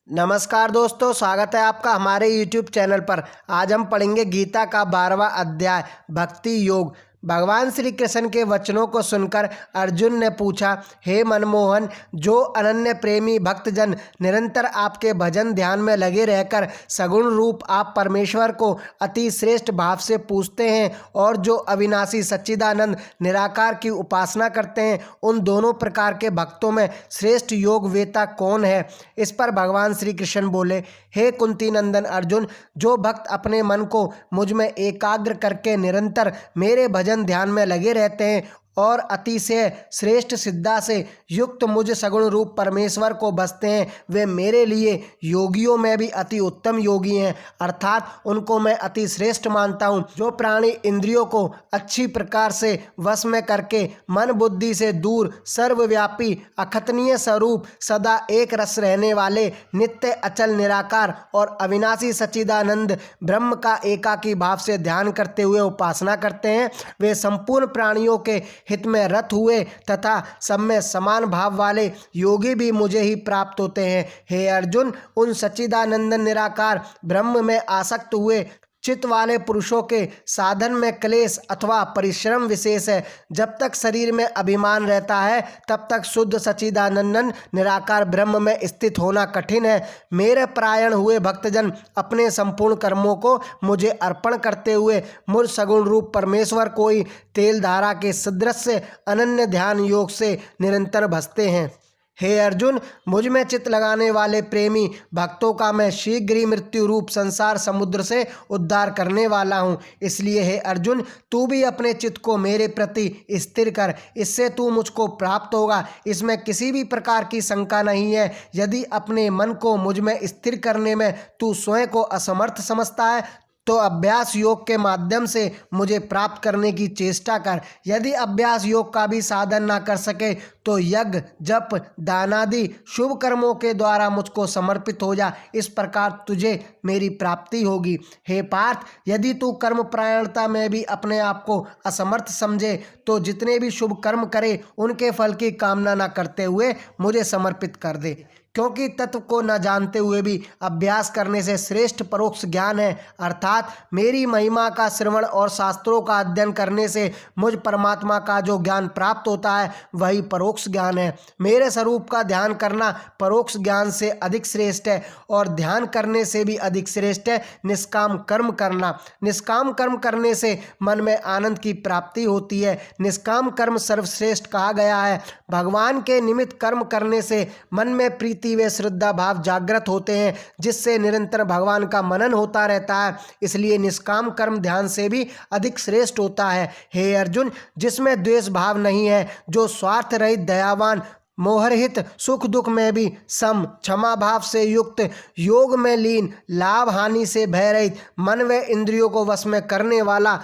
नमस्कार दोस्तों, स्वागत है आपका हमारे YouTube चैनल पर। आज हम पढ़ेंगे गीता का 12वां अध्याय भक्ति योग। भगवान श्री कृष्ण के वचनों को सुनकर अर्जुन ने पूछा, हे मनमोहन, जो अनन्य प्रेमी भक्तजन निरंतर आपके भजन ध्यान में लगे रहकर सगुण रूप आप परमेश्वर को अति श्रेष्ठ भाव से पूजते हैं और जो अविनाशी सच्चिदानंद निराकार की उपासना करते हैं, उन दोनों प्रकार के भक्तों में श्रेष्ठ योग वेता कौन है? इस पर भगवान श्री कृष्ण बोले, हे कुंती नंदन अर्जुन, जो भक्त अपने मन को मुझ में एकाग्र करके निरंतर मेरे भजन ध्यान में लगे रहते हैं और अतिशय श्रेष्ठ सिद्धा से युक्त मुझ सगुण रूप परमेश्वर को बसते हैं, वे मेरे लिए योगियों में भी अति उत्तम योगी हैं, अर्थात उनको मैं अति श्रेष्ठ मानता हूँ। जो प्राणी इंद्रियों को अच्छी प्रकार से वश में करके मन बुद्धि से दूर सर्वव्यापी अखतनीय स्वरूप सदा एक रस रहने वाले नित्य अचल निराकार और अविनाशी सच्चिदानंद ब्रह्म का एकाकी भाव से ध्यान करते हुए उपासना करते हैं, वे संपूर्ण प्राणियों के हित में रत हुए तथा सब में समान भाव वाले योगी भी मुझे ही प्राप्त होते हैं। हे अर्जुन, उन सच्चिदानंद निराकार ब्रह्म में आसक्त हुए चित्त वाले पुरुषों के साधन में क्लेश अथवा परिश्रम विशेष है। जब तक शरीर में अभिमान रहता है तब तक शुद्ध सच्चिदानंद निराकार ब्रह्म में स्थित होना कठिन है। मेरे परायण हुए भक्तजन अपने संपूर्ण कर्मों को मुझे अर्पण करते हुए मुझ सगुण रूप परमेश्वर को ही तेल धारा के सदृश अनन्य ध्यान योग से निरंतर भजते हैं। हे अर्जुन, मुझ में चित्त लगाने वाले प्रेमी भक्तों का मैं शीघ्र ही मृत्यु रूप संसार समुद्र से उद्धार करने वाला हूँ। इसलिए हे अर्जुन, तू भी अपने चित्त को मेरे प्रति स्थिर कर, इससे तू मुझको प्राप्त होगा, इसमें किसी भी प्रकार की शंका नहीं है। यदि अपने मन को मुझ में स्थिर करने में तू स्वयं को असमर्थ समझता है तो अभ्यास योग के माध्यम से मुझे प्राप्त करने की चेष्टा कर। यदि अभ्यास योग का भी साधन ना कर सके तो यज्ञ जप दानादि शुभ कर्मों के द्वारा मुझको समर्पित हो जा, इस प्रकार तुझे मेरी प्राप्ति होगी। हे पार्थ, यदि तू कर्म परायणता में भी अपने आप को असमर्थ समझे तो जितने भी शुभ कर्म करे उनके फल की कामना न करते हुए मुझे समर्पित कर दे, क्योंकि तत्व को न जानते हुए भी अभ्यास करने से श्रेष्ठ परोक्ष ज्ञान है, अर्थात मेरी महिमा का श्रवण और शास्त्रों का अध्ययन करने से मुझ परमात्मा का जो ज्ञान प्राप्त होता है वही परोक्ष ज्ञान है। मेरे स्वरूप का ध्यान करना परोक्ष ज्ञान से अधिक श्रेष्ठ है और ध्यान करने से भी अधिक श्रेष्ठ है निष्काम कर्म करना। निष्काम कर्म करने से मन में आनंद की प्राप्ति होती है। निष्काम कर्म सर्वश्रेष्ठ कहा गया है। भगवान के निमित्त कर्म करने से मन में प्रीति व श्रद्धा भाव जागृत होते हैं, जिससे निरंतर भगवान का मनन होता रहता है। इसलिए निष्काम कर्म ध्यान से भी अधिक श्रेष्ठ होता है। हे अर्जुन, जिसमें द्वेष भाव नहीं है, जो स्वार्थ रहित दयावान मोहरहित सुख दुख में भी सम क्षमा भाव से युक्त योग में लीन लाभ हानि से भय रहित मन व इंद्रियों को वश में करने वाला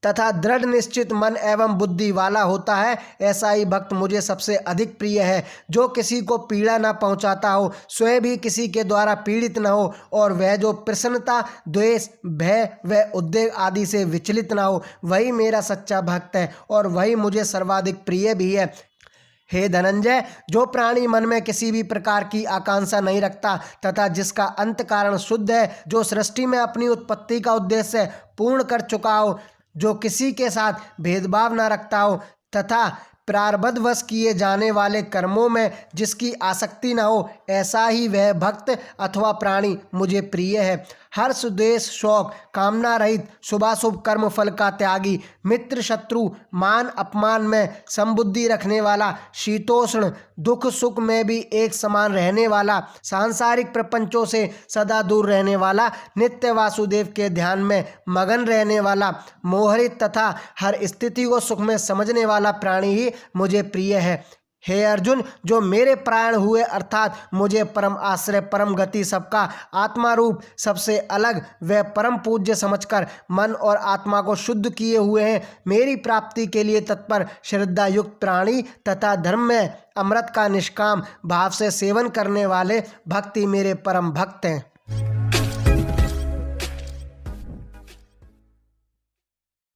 तथा दृढ़ निश्चित मन एवं बुद्धि वाला होता है, ऐसा ही भक्त मुझे सबसे अधिक प्रिय है। जो किसी को पीड़ा न पहुंचाता हो, स्वयं भी किसी के द्वारा पीड़ित न हो और वह जो प्रसन्नता द्वेष भय व उद्वेग आदि से विचलित न हो, वही मेरा सच्चा भक्त है और वही मुझे सर्वाधिक प्रिय भी है। हे धनंजय, जो प्राणी मन में किसी भी प्रकार की आकांक्षा नहीं रखता तथा जिसका अंत कारण शुद्ध है, जो सृष्टि में अपनी उत्पत्ति का उद्देश्य पूर्ण कर चुका हो, जो किसी के साथ भेदभाव न रखता हो तथा प्रारब्धवश किए जाने वाले कर्मों में जिसकी आसक्ति न हो, ऐसा ही वह भक्त अथवा प्राणी मुझे प्रिय है। हर्ष द्वेष शौक कामना रहित शुभाशुभ कर्म फल का त्यागी, मित्र शत्रु मान अपमान में समबुद्धि रखने वाला, शीतोष्ण दुख सुख में भी एक समान रहने वाला, सांसारिक प्रपंचों से सदा दूर रहने वाला, नित्य वासुदेव के ध्यान में मगन रहने वाला, मोहरित तथा हर स्थिति को सुख में समझने वाला प्राणी ही मुझे प्रिय है। हे अर्जुन, जो मेरे परायण हुए अर्थात मुझे परम आश्रय परम गति सबका आत्मा रूप सबसे अलग व परम पूज्य समझकर मन और आत्मा को शुद्ध किए हुए हैं, मेरी प्राप्ति के लिए तत्पर श्रद्धा युक्त प्राणी तथा धर्म में अमृत का निष्काम भाव से सेवन करने वाले भक्ति मेरे परम भक्त हैं।